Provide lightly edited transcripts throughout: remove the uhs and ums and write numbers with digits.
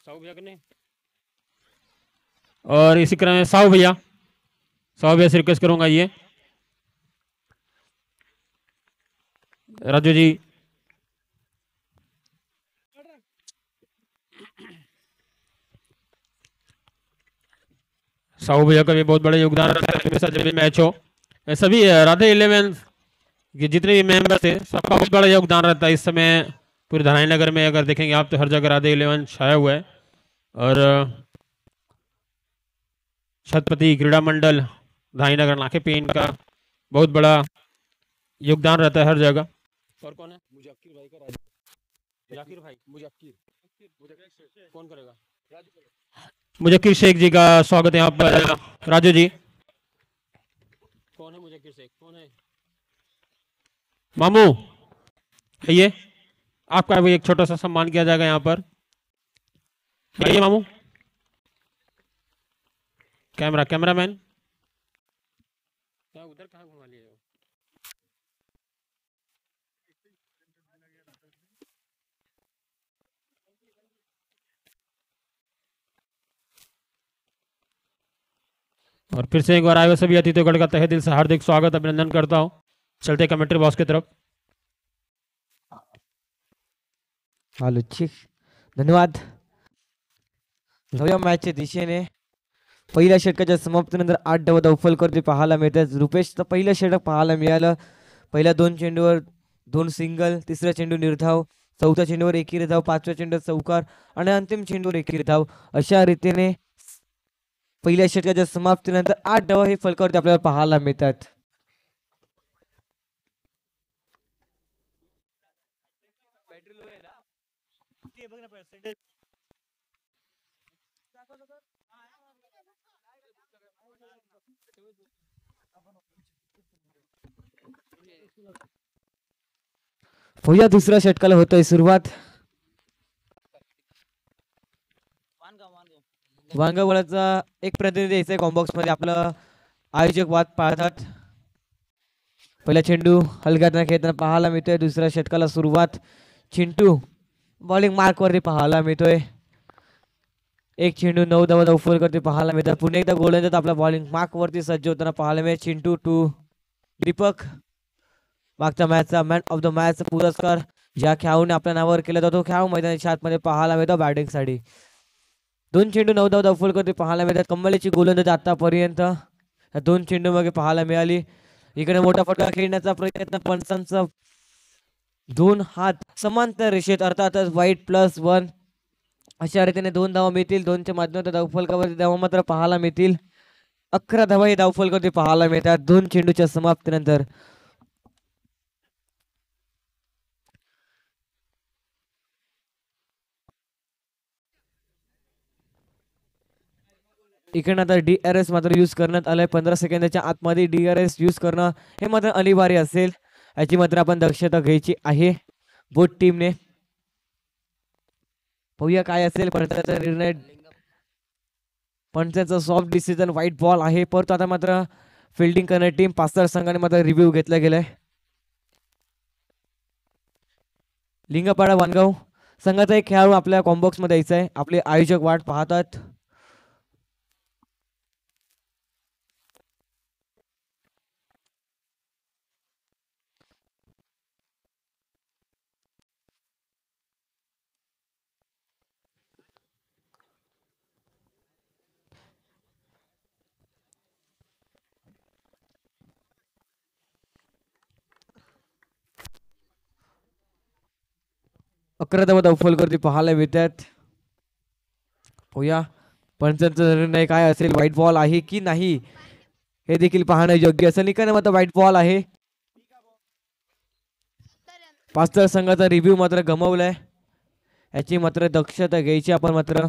साहू भैया ने, और इसी क्रम में साहू भैया से रिक्वेस्ट करूंगा ये राजू जी। साहू भैया का भी बहुत बड़ा योगदान रहता है हमेशा जब भी मैच हो। सभी राधे 11 के जितने भी मेंबर थे सबका बहुत बड़ा योगदान रहता है। इस समय पूरे धनाई नगर में अगर देखेंगे आप तो हर जगह राधे 11 छाया हुआ है। और छत्रपति क्रीड़ा मंडल धनाई नगर नाके पे इनका बहुत बड़ा योगदान रहता है हर जगह। और कौन है? मुजक्किर भाई का जाकिर भाई मुजक्किर कौन करेगा? मुजक्किर शेख जी का स्वागत है यहाँ पर। राजू जी कौन है? मुजक्किर शेख कौन है? मामू आइए, आपका भी एक छोटा सा सम्मान किया जाएगा यहाँ पर। आइए मामू। कैमरामैन उधर कहाँ घुमा लिए? और फिर से एक बार आए हुए सभी अतिथिगण का तहे दिल से हार्दिक स्वागत अभिनंदन करता हूँ। चलते कमेंट्री बॉक्स की तरफ। हालो ठीक, धन्यवाद। नव्या मॅचच्या दिशेने पहिल्या षटकाच्या समाप्तीनंतर 8 धावा धावफलकावरती पाहायला मिळतात। रुपेशचं पहिलं षटक पाहायला मिळालं। पहिल्या 2 चेंडूवर 2 सिंगल, तिसरा चेंडू निर्धाव, चौथ्या चेंडूवर एकेरी धाव, पाचव्या चेंडूवर चौकार आणि अंतिम चेंडूवर एकेरी धाव, अशा रीतीने पहिल्या षटकाच्या समाप्तीनंतर 8 धावा हे फलकावरती आपल्याला पाहायला मिळतात। भैया दुसऱ्या षटकाला होतोय सुरुवात। वांगवळचा एक प्रतिनिधी यायचा कॉम्बॉक्स मध्ये आपलं आयोजक वाद पाहतात। पहिला चेंडू हलगर्जीने खेळताना पाहायला मिळतोय। दुसऱ्या षटकाला सुरुवात, चिंटू बॉलिंग मार्क वरती पाहायला मिळतोय। एक चेंडू 9 धावा धावफलक करते पाहायला मिळतात। पुन्हा एकदा गोलंदाज आपला बॉलिंग मार्क वरती सज्ज होताना पाहायला मिळेल। चिंटू टू दीपक, मागच्या मॅचचा मॅन ऑफ द मॅच पुरस्कार ज्या खेळाडूने आपल्या नावावर केला जातो खेळाडू मैदानाच्या आतमध्ये पाहायला मिळतो बॅटिंग साठी। 2 चेंडू 9 धावा धावफलक करते पाहायला मिळतात। कमलेची गोलंदाज आतापर्यंत 2 चेंडू मध्ये पाहायला मिळाली। इकडे मोठा फटका खेळण्याचा प्रयत्न, पंचांचा 2 हात समांतर रेषेत अर्थातच वाईट +1, अशा रीतीने 2 धावा मिळतील। 2च्या माध्यमातून धावफलकावरती धावा मात्र पाहायला मिळतील। 11 धावा हे धावफलकावरती पाहायला मिळतात 2 चेंडूच्या समाप्तीनंतर। इकडे आता DRS मात्र यूज करण्यात आलाय। 15 सेकंदाच्या आतमध्ये DRS यूज करणं हे मात्र अनिवार्य असेल, याची मात्र आपण दक्षता घ्यायची आहे बोट टीमने। पाहूया काय असेल पंचाचा निर्णय। पंचाचा सॉफ्ट डिसिजन, व्हाईट बॉल आहे। परंतु आता मात्र फिल्डिंग करणारी टीम पास्तर संघाने मात्र रिव्ह्यू घेतला गेलाय। लिंगपाडा वानगाव संघाचा एक खेळाडू आपल्या कॉम्बॉक्स मध्ये यायचा आहे। आपले आयोजक वाट पाहतात। अकरा धावफलकावरती पाहायला मिळतात। होया पंचांचा निर्णय काय असेल, व्हाईट बॉल आहे की नाही हे देखील पाहणं योग्य असेल। निकाल मात्र व्हाईट बॉल आहे। पास्तर संघाचा रिव्ह्यू मात्र गमावलाय, याची मात्र दक्षता घ्यायची आपण मात्र।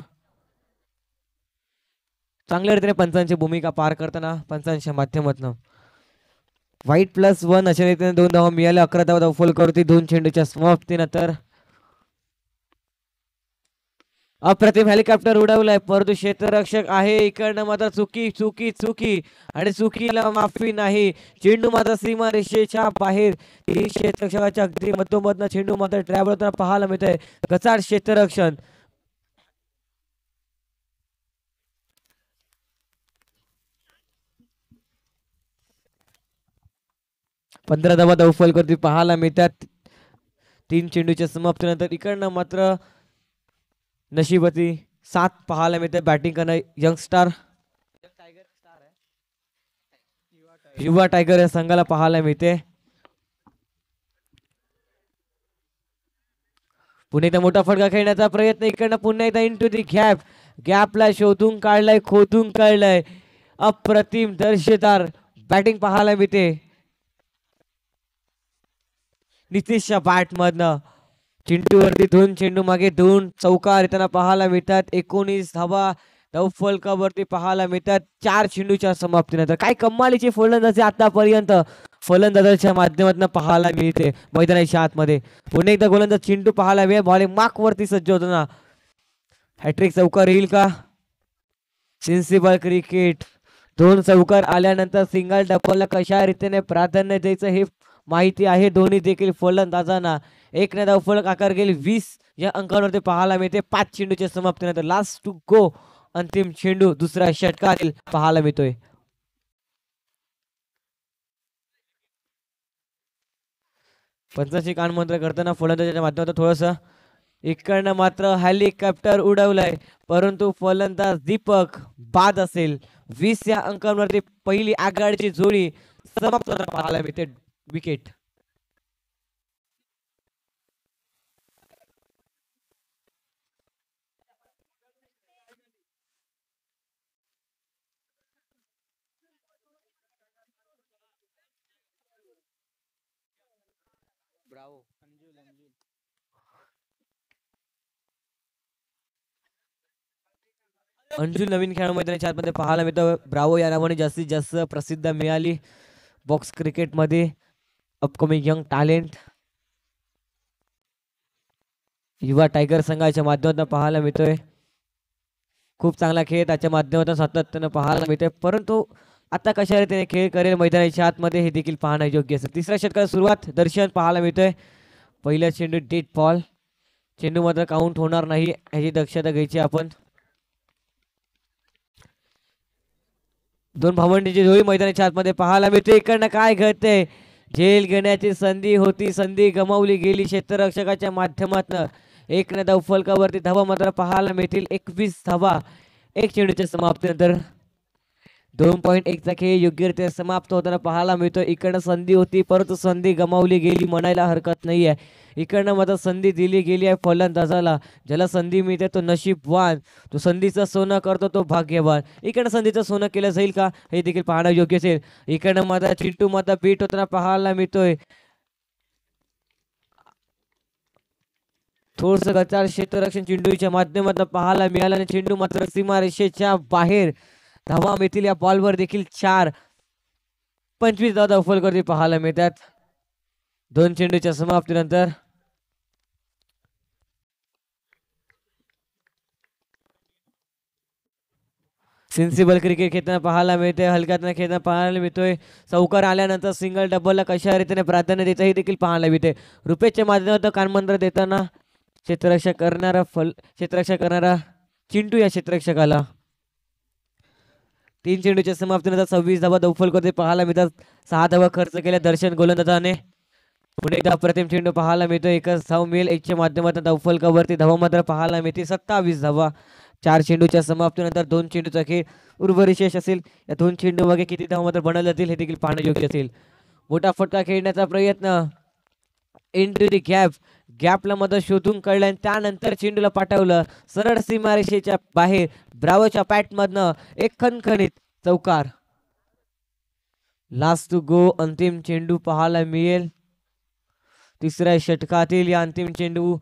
चांगल्या रीतीने पंचांची भूमिका पार करताना पंचांच्या माध्यमातून व्हाईट +1 अशा रीतीने 2 धावा मिळाल्या। 11 धावा धावफलकावरती 2 चेंडूच्या समाप्तीनंतर। अप्रतिम हेलिकॉप्टर उडवलाय, परंतु क्षेत्ररक्षक आहे इकडनं मात्र चुकी चुकी चुकी आणि चुकीला माफी नाही। चेंडू मात्र सीमारेषेच्या बाहेर, क्षेत्ररक्षकाच्या अगदी मधोमधनं चेंडू मात्र ट्रॅव्हल होताना पाहायला मिळतोय। गचाड क्षेत्ररक्षण 15 धावा धावफलकावरती पाहायला मिळतात. 3 चेंडूच्या समाप्तीनंतर इकडनं मात्र नशिबती 7 पाहायला मिळते बॅटिंग करणारे यंगस्टार युवा टायगर या संघाला पाहायला मिळते. पुन्हा एकदा मोठा फटका खेळण्याचा प्रयत्न इकडनं पुन्हा एकदा इंटू दी गॅपला शोधून काढलाय, खोदून काढलाय. अप्रतिम दर्शेदार बॅटिंग पाहायला मिळते नितीशच्या बॅट मधनं. चिंटू वरती 2 चेंडू मागे 2 चौकार येताना पाहायला मिळतात. 19 धावा धावफलकावरती पाहायला मिळतात 4 चेंडूच्या समाप्तीनंतर. काय कमालीची फलंदाजी आतापर्यंत फलंदाजाच्या माध्यमातून पाहायला मिळते मैदानाच्या आतमध्ये. पुन्हा एकदा गोलंदाज चिंटू पाहायला मिळेल. बॉलिंग मार्क वरती सज्ज होताना हॅट्रिक चौकार येईल का? सेन्सिबल क्रिकेट 2 चौकार आल्यानंतर सिंगल डबलला कशा रीतीने प्राधान्य द्यायचं हे माहिती आहे दोन्ही देखील फलंदाजांना. एक ने धावफलक आकार गेली 20 या अंकावरती पाहायला मिळते 5 चेंडूच्या समाप्तीनंतर. लास्ट टू गो अंतिम चेंडू दुसऱ्या षटकातील पाहायला मिळतोय. पंचांची कानमंत्र करताना फलंदाजाच्या माध्यमातून थोडस इकडनं मात्र हेलिकॉप्टर उडवलंय परंतु फलंदाज दीपक बाद असेल. 20 या अंकांवरती पहिली आघाडीची जोडी समाप्त पाहायला मिळते. विकेट अंजुल नवीन खेळ मैदानाच्या आतमध्ये पाहायला मिळतं. ब्रावो या नावाने जास्तीत जास्त प्रसिद्ध मिळाली बॉक्स क्रिकेट मध्ये. अपकमिंग यंग टॅलेंट युवा टायगर संघाच्या माध्यमातून पाहायला मिळतोय. खूप चांगला खेळ त्याच्या माध्यमातून सातत्यानं पाहायला मिळतोय परंतु आता कशा रीतीने खेळ करेल मैदानाच्या आतमध्ये हे देखील पाहणं योग्य असेल. तिसऱ्या षटकाला सुरुवात दर्शन पाहायला मिळतोय. पहिल्या चेंडू डेट बॉल. चेंडू मात्र काउंट होणार नाही याची दक्षता घ्यायची आपण. 2 भावंडीची जोडी मैदानाच्या आतमध्ये पाहायला मिळते. इकडनं काय घडते झेल घेण्याची संधी होती, संधी गमावली गेली क्षेत्ररक्षकाच्या माध्यमातून. एक ने धावफलकावरती धावा मात्र पाहायला मिळतील 21 धावा 1 चेंडूच्या समाप्तीनंतर. 2.1 चा खेळ योग्यरित्या समाप्त होताना पाहायला मिळतो. इकडनं संधी होती परंतु संधी गमावली गेली म्हणायला हरकत नाहीये. इकडनं मात्र संधी दिली गेली आहे फलंदाजाला. ज्याला संधी मिळते तो नशीबवान, तो संधीचं सोनं करतो तो भाग्यवान. इकडनं संधीचं सोनं केलं जाईल का हे देखील पाहणं योग्य असेल. इकडनं मात्र चिंटू मात्र बीट होताना पाहायला मिळतोय. थोडस गचाळ क्षेत्ररक्षण चिंटूच्या माध्यमातून पाहायला मिळालं आणि चेंडू मात्र सीमारेषेच्या बाहेर. धावा मिळतील या बॉलवर देखील 4. 25 धावा धावफलकावरती पाहायला मिळतात 2 चेंडूच्या समाप्तीनंतर. सेन्सिबल क्रिकेट खेळताना पाहायला मिळते. हलक्यातनं खेळताना पाहायला मिळतोय. चौकार आल्यानंतर सिंगल डबलला कशा रीतीने प्राधान्य देतं हे देखील पाहायला मिळते. रुपेशच्या माध्यमातून कानमंत्र देताना क्षेत्ररक्षक करणारा चिंटू या क्षेत्ररक्षकाला. 3 चेंडूच्या समाप्तीनंतर 26 धावा धावफलकावरती पाहायला मिळतात. 6 धावा खर्च केल्या दर्शन गोलंदाजाने. पुढे एकदा अप्रतिम चेंडू पाहायला मिळतो. एकच धाव मिळेल 1च्या माध्यमातून धावफलकावरती धावा मात्र पाहायला मिळते 27 धावा 4 चेंडूच्या समाप्तीनंतर. 2 चेंडूचा खेळ उर्वरित शेष असेल. या 2 चेंडू मागे किती धावा मात्र बनवले जातील हे देखील पाहणं योग्य असेल. मोठा फटका खेळण्याचा प्रयत्न इंटू दी गॅपला मध्ये शोधून काढलं आणि त्यानंतर चेंडूला पाठवलं सरळ सीमारेषेच्या बाहेर. ब्रावोच्या पॅट मधनं एक खणखणीत चौकार. लास्ट टू गो अंतिम चेंडू पाहायला मिळेल तिसऱ्या षटकातील. या अंतिम चेंडू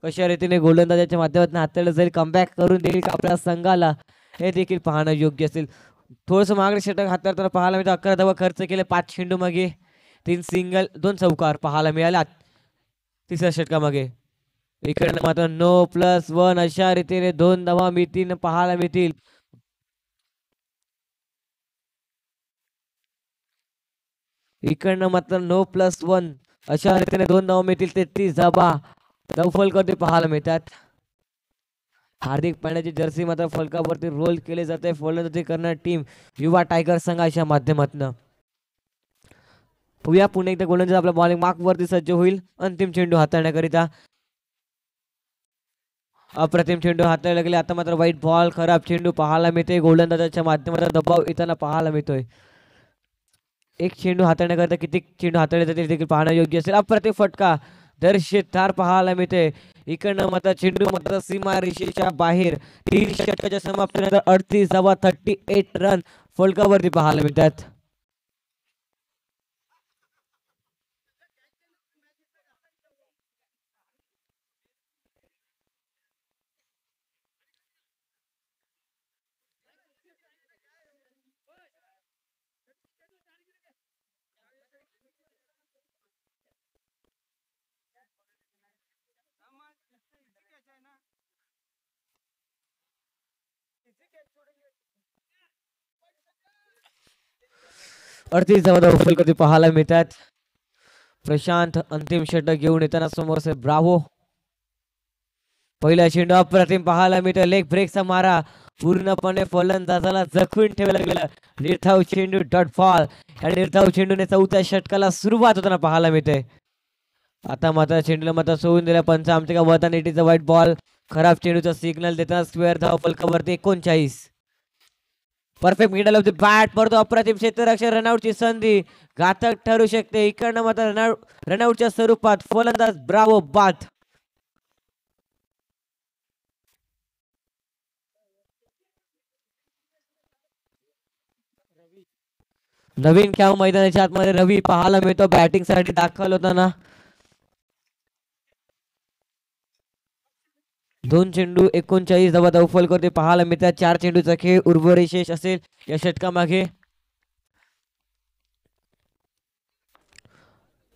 कशा रीतीने गोलंदाजाच्या माध्यमातून हाताळलं जाईल, कमबॅक करून देईल का आपल्या संघाला हे देखील पाहणं योग्य असेल. थोडस मागणी षटक हाताळताना पाहायला मिळतं. 11 धावा खर्च केले 5 चेंडू मागे 3 सिंगल 2 चौकार पाहायला मिळाला तिसऱ्या षटकामागे. इकडनं मात्र No+1 अशा रीतीने 2 धावा मिळतील पाहायला मिळतील. इकडनं मात्र No+1 अशा रीतीने 2 धावा मिळतील 33 धावा धावफलकावरती पाहायला मिळतात. हार्दिक पांड्याची जर्सी मात्र फलकावरती रोल केले जाते फलंदाजी करणारी टीम युवा टायगर संघाच्या माध्यमातून. बघूया पुन्हा एकदा गोलंदाज आपला बॉलिंग मार्क वरती सज्ज होईल अंतिम चेंडू हाताळण्याकरिता. अप्रतिम चेंडू हाताळला गेले. आता मात्र वाईट बॉल, खराब चेंडू पाहायला मिळते. गोलंदाजाच्या माध्यमातून दबाव येताना पाहायला मिळतोय. एक चेंडू हाताळण्याकरता किती चेंडू हाताळले जातील देखील पाहणं योग्य असेल. अप्रतिम फटका दर्शेदार पाहायला मिळते. इकडनं मात्र चेंडू मात्र सीमा रेषेच्या बाहेर. 3 षटकाच्या समाप्तीनंतर 38 रन फलकावरती पाहायला मिळतात. फलकती पाहायला मिळतात. प्रशांत अंतिम षटक घेऊन येताना समोर असेल ब्रावो. पहिला चेंडू अप्रतिम पाहायला मिळतो. लेग ब्रेकचा मारा पूर्णपणे फलंदाजाला जखून ठेवला गेला. निर्धाव चेंडू डॉट बॉल. या निर्धाव चेंडूने 4थ्या षटकाला सुरुवात होताना पाहायला मिळते. आता मात्र चेंडूला मात्र सोडून दिला पंच. आमच्या वरदान एटीचा व्हाईट बॉल. खराब चेंडूचा सिग्नल देताना स्क्वेअर धाव फलकावरती 39. Perfect middle of the bat. परंतु अप्रतिम क्षेत्ररक्षक रनआउटची संधी घातक ठरू शकते. इकडनं मात्र रनआउटच्या स्वरूपात फलंदाज ब्रावो बाद. नवीन खेळ मैदानाच्या आतमध्ये रवी पाहायला मिळतो बॅटिंग साठी दाखल होताना. 2 चेंडू 39 धावा धावफल करते पाहायला मिळतात. 4 चेंडूचा खेळ उर्वरित शेष असेल या षटकामागे.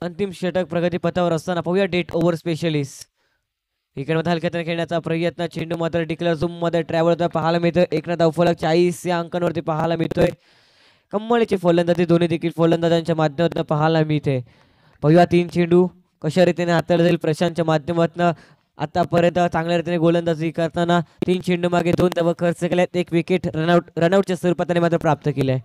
अंतिम षटक प्रगती पथावर असताना पाहूया डेट ओव्हर स्पेशलिस्ट. इकडे मध्ये हलक्यात खेळण्याचा प्रयत्न. चेंडू मात्र डिक्लेअर झूम मध्ये ट्रॅव्हल होता पाहायला मिळतोय. एक धावफलक 40 या अंकांवरती पाहायला मिळतोय. कम्मळीचे फलंदाजी दोन्ही देखील फलंदाजांच्या माध्यमातून पाहायला मिळते. पाहूया 3 चेंडू कशा रीतीने हाताळले जाईल प्रशांतच्या माध्यमातून. आतापर्यंत चांगल्या रीतीने गोलंदाजी करताना 3 चेंडू मागे 2 धावा खर्च केल्यात. 1 विकेट रनआउटच्या स्वरूपात त्याने मात्र प्राप्त केले.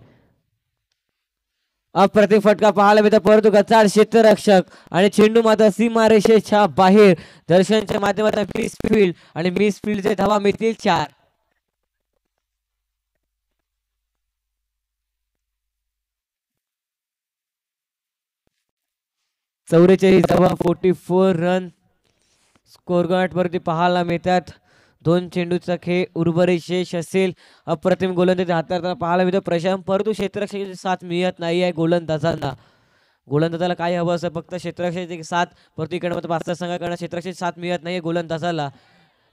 अप्रतिम फटका पाहायला मिळतो परंतु गचाळ क्षेत्ररक्षक आणि चेंडू मात्र सीमारेषेच्या बाहेर. दर्शनच्या माध्यमातून मिस फील्ड आणि मिस फील्डचे धावा मिळतील 4. चौवेचाळीस धावा 44 रन स्कोर गार्ड वरती पाहायला मिळतात. 2 चेंडूचा खेळ उर्वरित शेष असेल. अप्रतिम गोलंदाजी हाताळताना पाहायला मिळतो प्रशांत. परंतु क्षेत्ररक्षकाची साथ मिळत नाही आहे गोलंदाजांना. गोलंदाजाला काय हवं असं फक्त क्षेत्ररक्षकाची साथ. परंतु इकडे मात्र पाच संघाकडनं क्षेत्ररक्षकाची साथ मिळत नाही गोलंदाजाला.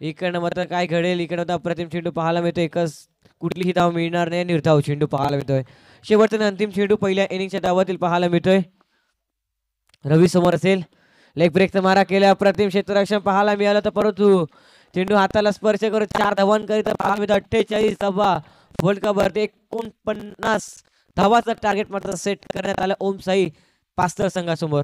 इकडनं मात्र काय घडेल. इकडे मात्र अप्रतिम चेंडू पाहायला मिळतो. एकच कुठलीही धाव मिळणार नाही. निर्धाव चेंडू पाहायला मिळतोय. शेवटचा अंतिम चेंडू पहिल्या इनिंगच्या डावातील पाहायला मिळतोय. रवी समोर असेल. लेग ब्रेकचा मारा केला. अप्रतिम क्षेत्ररक्षण पाहायला मिळालं तर परंतु चेंडू हाताला स्पर्श करत 4 धावांकरिता पाहायला मिळतो. 48 धावा फलकावरती 49 धावाचं टार्गेट मात्र सेट करण्यात आलं ओम साई पास्तर संघासमोर.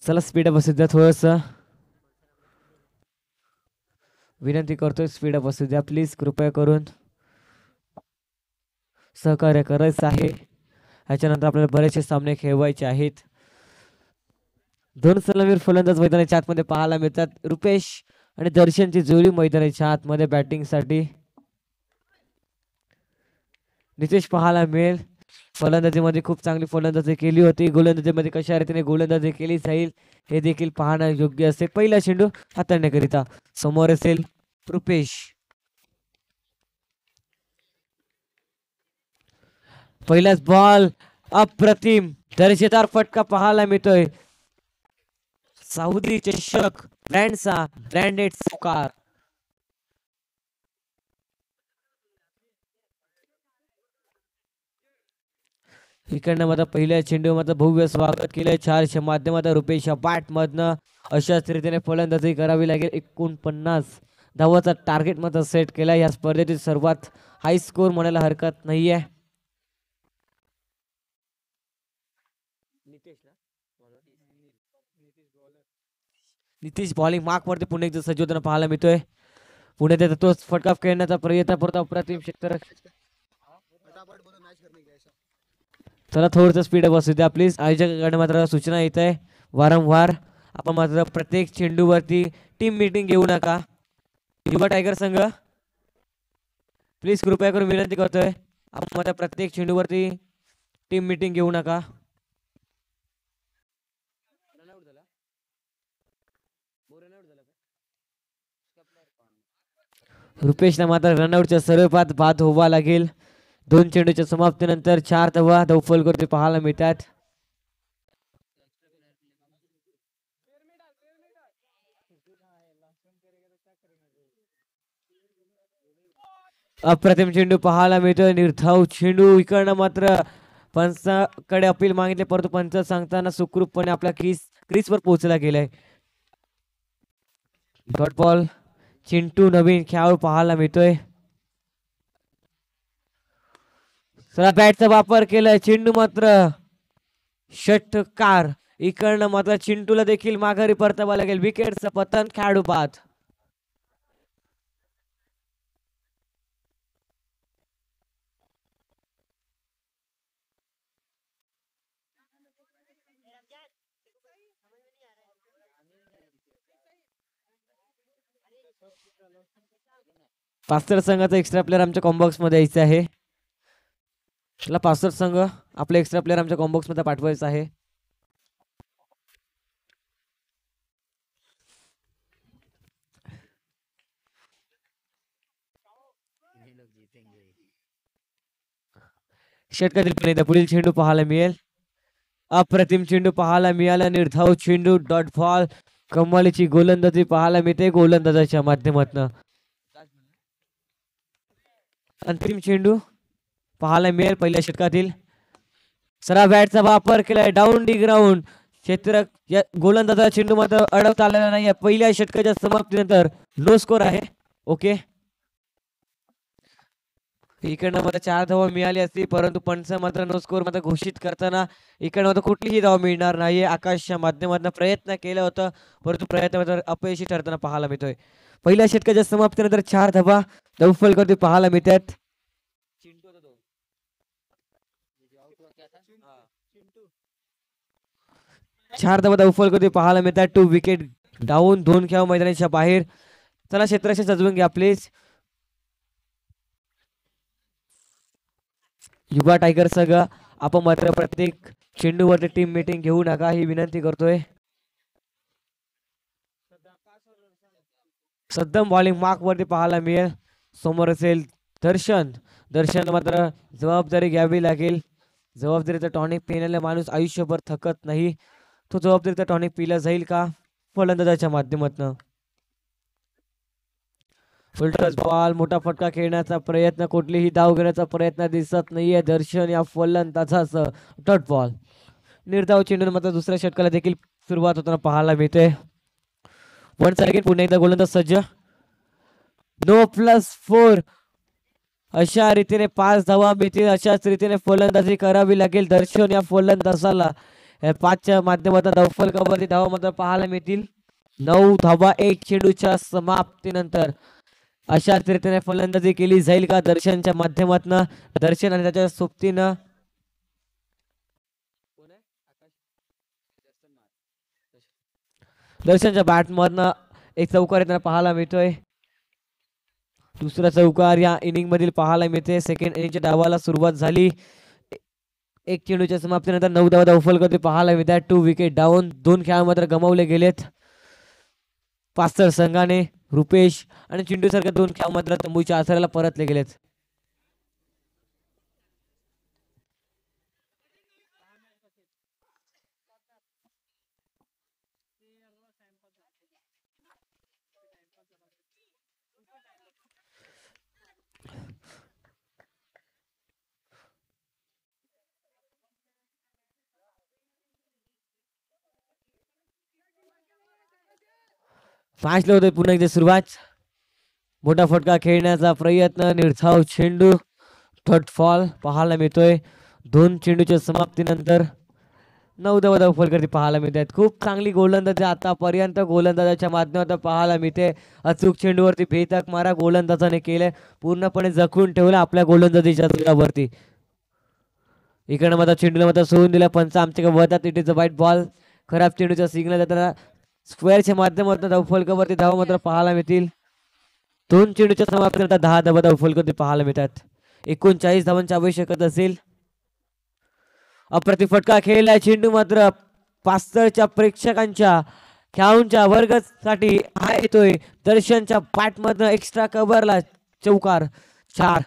चला स्पीड बसू द्या थोडस, विनंती करतोय स्पीड बसू द्या प्लीज, कृपया करून सहकार्य करायचं आहे. ह्याच्यानंतर आपल्याला बरेचसे सामने खेळवायचे आहेत. दोन सलामीर फलंदाज मैदानाच्या आतमध्ये पाहायला मिळतात. रुपेश आणि दर्शनची जोडी मैदानाच्या आतमध्ये बॅटिंग साठी. नितेश पाहायला मिळेल. फलंदाजीमध्ये खूप चांगली फलंदाजी केली होती. गोलंदाजीमध्ये कशा रीतीने गोलंदाजी केली जाईल हे देखील पाहणं योग्य असेल. पहिला चेंडू हाताळण्याकरिता समोर असेल रुपेश. पहिलाच बॉल अप्रतिम दर्जेदार फटका पाहायला मिळतोय. सौदी चषक ब्रँडचा ब्रँडेड स्कार. इकडनं मात्र पहिल्या चेंडू मात्र भव्य स्वागत केलंय 400 माध्यमात रुपेशच्या बॅट मधनं. अशाच रीतीने फलंदाजी करावी लागेल. 49 धावाचा टार्गेट मात्र सेट केला. या स्पर्धेतील सर्वात हाय स्कोर म्हणायला हरकत नाहीये. नितीश बॉलिंग मार्क वरती पुन्हा एकदा सज्ज होताना पाहायला मिळतोय. पुणे त्याचा तोच फटका खेळण्याचा प्रयत्न परत अप्रतिम क्षेत्ररक्षक. चला थोडस स्पीड बसू द्या प्लीज. आयोजकांकडे मात्र सूचना येत आहे वारंवार. आपण मात्र प्रत्येक चेंडूवरती टीम मीटिंग घेऊ नका. युवा टायगर संघ प्लीज कृपया करून विनंती करतोय. आपण मात्र प्रत्येक चेंडूवरती टीम मीटिंग घेऊ नका. रुपेशला मात्र रनआउटच्या स्वरूपात बाद व्हावा लागेल. 2 चेंडूच्या समाप्तीनंतर 4 धावा धावफल करते पाहायला मिळतात. अप्रतिम चेंडू पाहायला मिळतोय. निर्धाव चेंडू. इकडनं मात्र पंचाकडे अपील मागितले परंतु पंच सांगताना सुखरूपपणे आपल्या क्रीजवर पोहोचला गेलाय. Dot ball. चिंटू नवीन खेळाडू पाहायला मिळतोय. चला बॅटचा वापर केलाय. चेंडू मात्र षटकार. इकडनं मात्र चिंटूला देखील माघारी परतावा लागेल. विकेटचं पतन. खेळाडू बाद. पास्तर संघाचा एक्स्ट्रा प्लेअर आमच्या कॉम्बॉक्स मध्ये यायचा आहे. पास्तर संघ आपले एक्स्ट्रा प्लेअर आमच्या कॉम्बॉक्स मध्ये पाठवायचा आहे. षटकातील पुढील चेंडू पाहायला मिळेल. अप्रतिम चेंडू पाहायला मिळाला. निर्धाव चेंडू. Dot ball. कमालीची गोलंदाजी पाहायला मिळते गोलंदाजाच्या माध्यमातून. अंतिम चेंडू पाहायला मिळेल पहिल्या षटकातील. सरा बॅटचा वापर केलाय. Down D ground. क्षेत्र या गोलंदाजा चेंडू मात्र अडवता आलेला नाही. पहिल्या षटकाच्या समाप्तीनंतर नो स्कोर आहे. ओके. इकडनं मात्र 4 धावा मिळाली असती परंतु पंच मात्र नो स्कोर मात्र घोषित करताना इकडनं मात्र कुठलीही धाव मिळणार नाहीये. आकाशच्या माध्यमातून प्रयत्न केला होता परंतु प्रयत्न मात्र अपयशी ठरताना पाहायला मिळतोय. पहिल्या षटकाच्या समाप्तीनंतर 4 धावा धावफल करते पाहायला मिळतात. 4 धावा धावफल करते पाहायला मिळतात. 2 विकेट डाऊन. 2 खेळ मैदानाच्या बाहेर. चला क्षेत्राशी सजवून घ्या प्लीज. युवा टायगर संघ आपण मात्र प्रत्येक चेंडूवरती टीम मीटिंग घेऊ नका ही विनंती करतोय. सद्दम बॉलिंग मार्क वरती पाहायला मिळेल. समोर असेल दर्शन. दर्शन मात्र जबाबदारी घ्यावी लागेल. जबाबदारीचा टॉनिक पिण्याला माणूस आयुष्यभर थकत नाही. तो जबाबदारीचा टॉनिक पिला जाईल का फलंदाजाच्या माध्यमातून. Full toss ball. मोठा फटका खेळण्याचा प्रयत्न. कुठलीही धाव घेण्याचा प्रयत्न दिसत नाहीये दर्शन या फलंदाजाचा. Dot ball. निर्धाव चेंडू मात्र दुसऱ्या षटकाला देखील सुरुवात होताना पाहायला मिळते. वन्स अगेन पुन्हा एकदा गोलंदाज सज्ज. नो +4 अशा रीतीने 5 धावा मिळतील. अशाच रीतीने फलंदाजी करावी लागेल दर्शन या फलंदाजाला. या 5च्या माध्यमातून धावफलकावरती धावा मात्र पाहायला मिळतील. 9 धावा 1 चेंडूच्या समाप्तीनंतर. अशाच रीतीने फलंदाजी केली जाईल का दर्शनच्या माध्यमातून. दर्शन आणि त्याच्या सोबतीनं दर्शनच्या बॅटमधनं एक चौकार येताना पाहायला मिळतोय. दुसरा चौकार या इनिंग मधील पाहायला मिळते. सेकंड इनिंगच्या डावाला सुरुवात झाली. एक चेंडूच्या समाप्तीनंतर 9 धावा धावफलक पाहायला मिळतात. 2 विकेट डाऊन. 2 खेळ मात्र गमावले गेलेत पास्तळ संघाने. रुपेश आणि चिंटू सारख्या 2 खेळ मात्र तंबूच्या आसऱ्याला परतले गेलेत. मॅचला होते पुन्हा एकदा सुरुवात. मोठा फटका खेळण्याचा प्रयत्न. निर्धाव चेंडू. थर्ड फॉल पाहायला मिळतोय. 2 चेंडूच्या समाप्तीनंतर 9 धावा धावफलक पाहायला मिळतात. खूप चांगली गोलंदाजी आतापर्यंत गोलंदाजाच्या माध्यमातून पाहायला मिळते. अचूक चेंडूवरती भेदक मारा गोलंदाजाने केले. पूर्णपणे जखून ठेवलं आपल्या गोलंदाजीच्या जोरावरती. इकडे मात्र चेंडूला मात्र सोडून दिला. पंच आमच्या वळतात. इट इज अ वाईट बॉल. खराब चेंडूचा सिग्नल देताना स्क्वेअरच्या माध्यमातून धावफलकावरती धावा मात्र पाहायला मिळतील. 2 चेंडूच्या समाप्तीनंतर 10 धावा धावफलक पाहायला मिळतात. 39 धावांची आवश्यकता असेल. अप्रतिम फटका खेळलाय चेंडू मात्र पास्तळच्या प्रेक्षकांच्या खेळाडूंच्या वर्गासाठी हा येतोय. दर्शनच्या बॅटमधनं एक्स्ट्रा कव्हरला चौकार. 4.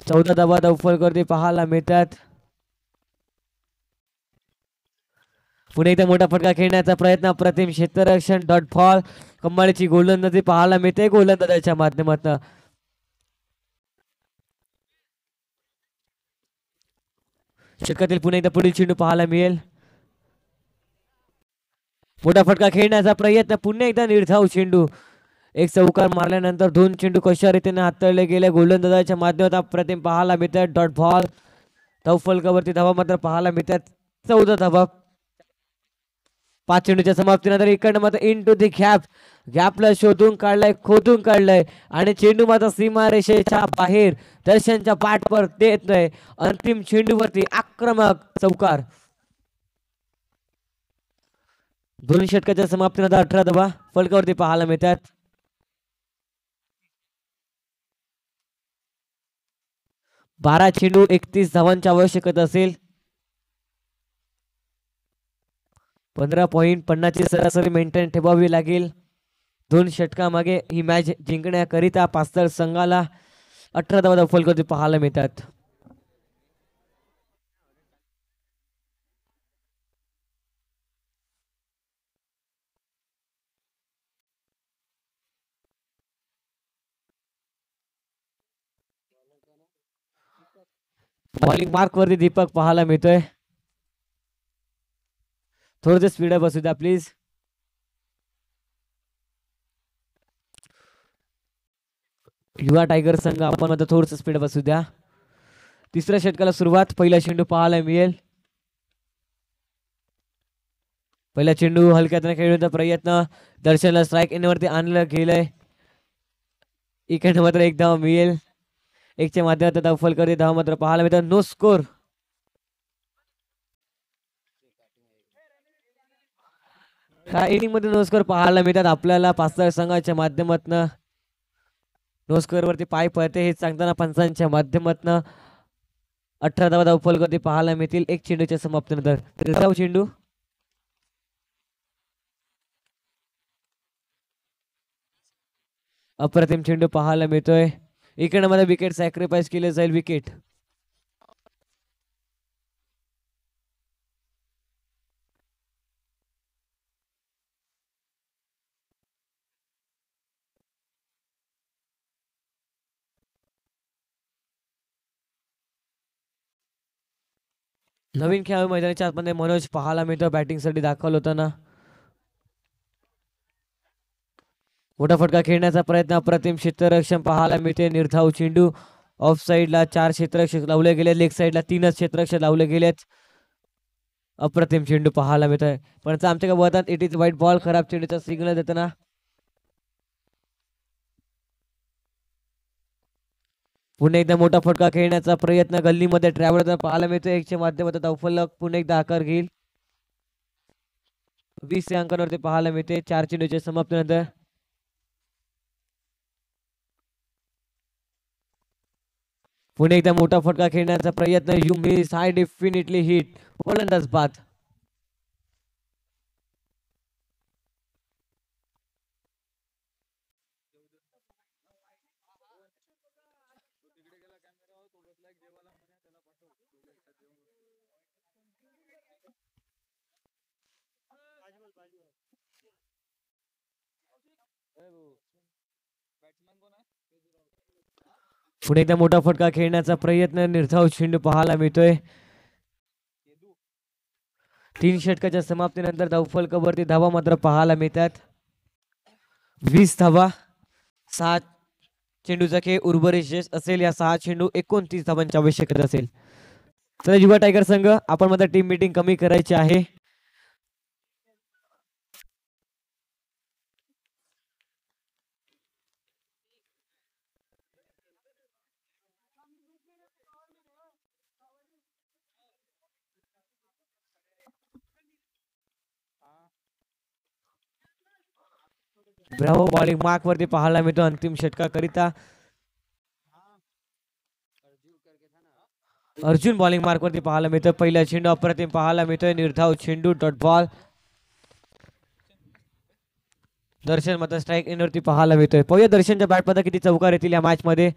14 धावा धावफलक पाहायला मिळतात. पुणे एकदा मोठा फटका खेळण्याचा प्रयत्न. अप्रतिम क्षेत्ररक्षण. Dot ball. कमालीची गोलंदाजी पाहायला मिळते गोलंदाजाच्या माध्यमातून. षटकातील पुणे एकदा पुढील चेंडू पाहायला मिळेल. मोठा फटका खेळण्याचा प्रयत्न. पुन्हा एकदा निर्धाव चेंडू. एक चौकार मारल्यानंतर 2 चेंडू कशा रीतीने हाताळले गेले गोलंदाजाच्या माध्यमातून अप्रतिम पाहायला मिळतात. Dot ball. धावफलकावरती धावा मात्र पाहायला मिळतात. 14 धावा. 5 चेंडूच्या समाप्तीनंतर इकडनं मात्र इन टू दी गॅपला शोधून काढलाय. खोदून काढलाय आणि चेंडू मात्र सीमारेषेच्या बाहेर दर्शनच्या पाठवर देत नाही. अंतिम चेंडूवरती आक्रमक चौकार. 2 षटकाच्या समाप्तीनंतर 18 धावा फलकावरती पाहायला मिळतात. 12 चेंडू 31 धावांची आवश्यकता असेल. 15.50 ची सरासरी मेंटेन ठेवावी लागेल. 2 षटकामागे ही मॅच जिंकण्याकरिता पास्तळ संघाला 18 धावा धावफलक पाहायला मिळतात. बॉलिंग मार्क वरती दीपक पाहायला मिळतोय. थोडं स्पीड बसू द्या प्लीज. युवा टायगर संघ आपण मात्र थोडस स्पीड बसू द्या. तिसऱ्या षटकाला सुरुवात. पहिला चेंडू पाहायला मिळेल. पहिला चेंडू हलक्यातून खेळण्याचा प्रयत्न. दर्शनला स्ट्राईक इनवरती आणलं गेलंय. इकडे मात्र एक धाव मिळेल. 1च्या माध्यमातून धावफलक धाव मात्र पाहायला मिळतात. No score. ह्या इनिंग मध्ये नो स्कोर पाहायला मिळतात आपल्याला पास्तळ संघाच्या माध्यमातून. नो स्कोर वरती पाय पळते हे सांगताना पंचांच्या माध्यमातून 18 धावा धावफलक पाहायला मिळतील. 1 चेंडूच्या समाप्तीनंतर. निर्धाव चेंडू. अप्रतिम चेंडू पाहायला मिळतोय. इकडे मध्ये विकेट सॅक्रिफाईस केले जाईल. विकेट. नवीन खेळाडू मैदानाच्या आतमध्ये मनोज पाहायला मिळतो बॅटिंग साठी दाखवलं होताना. मोठा फटका खेळण्याचा प्रयत्न. अप्रतिम क्षेत्ररक्षण पाहायला मिळते. निर्धाव चेंडू. ऑफ साईडला 4 क्षेत्ररक्षक लावले गेले, लेग साईडला 3च क्षेत्ररक्षक लावले गेलेत. अप्रतिम चेंडू पाहायला मिळतोय, पण आमच्या वतात इट इज वाईट बॉल. खराब चेंडूचा सिग्नल देताना पुन्हा एकदा मोठा फटका खेळण्याचा प्रयत्न गल्लीमध्ये ट्रॅव्हल पाहायला मिळतोय. एकच्या माध्यमातून धावफलक पुन्हा एकदा आकार घेईल. 20 अंकांवरती पाहायला मिळते 4 चेंडूच्या समाप्तीनंतर. पुन्हा एकदा मोठा फटका खेळण्याचा प्रयत्न. You miss, I definitely hit. फलंदाज बाद. पुढे एकदा मोठा फटका खेळण्याचा प्रयत्न. निर्धाव चेंडू पाहायला मिळतोय. 3 षटकाच्या समाप्तीनंतर धावफलकावरती धावा मात्र पाहायला मिळतात. 20 धावा. 6 चेंडूचा खेळ उर्वरित शेष असेल. या 6 चेंडू 29 धावांची आवश्यकता असेल. तर युवा टायगर संघ, आपण मात्र टीम मीटिंग कमी करायची आहे. ब्रावो बॉलिंग मार्क वरती पाहायला मिळतो अंतिम षटकाकरिता. अर्जुन बॉलिंग मार्क वरती पाहायला मिळतोय. पहिला चेंडू अप्रतिम पाहायला मिळतोय. निर्धाव चेंडू, डॉट बॉल. दर्शन मात्र स्ट्राईक एंड वरती पाहायला मिळतोय. पाहूया दर्शनच्या बॅट मध्ये किती चौकार येतील या मॅच मध्ये.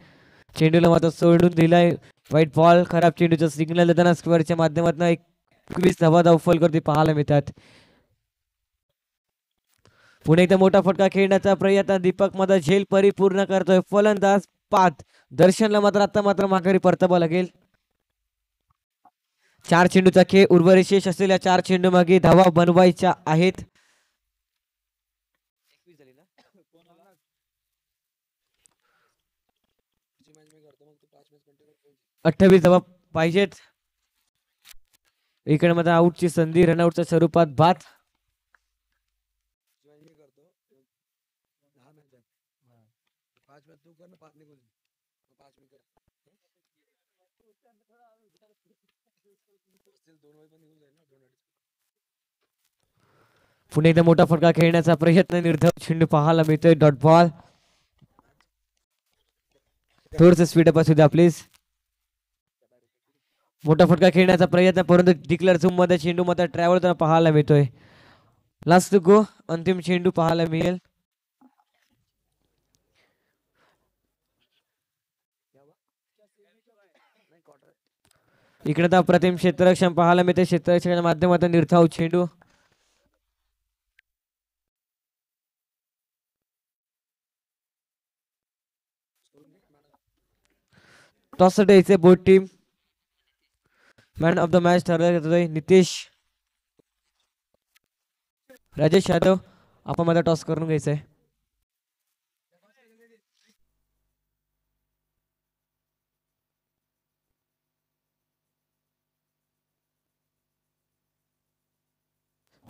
चेंडूला मात्र सोडून दिलाय. White ball. खराब चेंडूचा सिग्नल देताना स्क्वेअरच्या माध्यमातून 21 धावा धावफलकावरती पाहायला मिळतात. पुणे एकदा मोठा फटका खेळण्याचा प्रयत्न. दीपक मध्ये झेल परिपूर्ण करतोय. फलंदाज पाच. दर्शनला मात्र आता मात्र माघारी परतावं लागेल. 4 चेंडूचा खेळ उर्वरित शेष असलेल्या 4 चेंडू मागे धावा बनवायच्या आहेत. 28 धावा पाहिजेत. इकडे मात्र आउटची संधी रनआउटच्या स्वरूपात बाद. पुणे एकदा मोठा फटका खेळण्याचा प्रयत्न. निर्धाव चेंडू पाहायला मिळतोय. Dot ball. थोडस स्पीड अप असू द्या प्लीज. मोठा फटका खेळण्याचा प्रयत्न, परंतु डिक्लेअर झूम मध्ये चेंडू मात्र ट्रॅव्हल पाहायला मिळतोय. लास्ट गो. अंतिम चेंडू पाहायला मिळेल. इकडे तर अप्रतिम क्षेत्ररक्षण पाहायला मिळते. क्षेत्ररक्षणाच्या माध्यमातून निर्धाव चेंडू. टॉस द्यायचे बोट team. Man of the match ठरवण्यात येतोय नितेश. राजेश यादव, आपण माझा टॉस करून घ्यायचंय.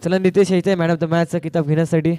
चला नितेश यायचंय मॅन ऑफ द मॅचचा किताब घेण्यासाठी.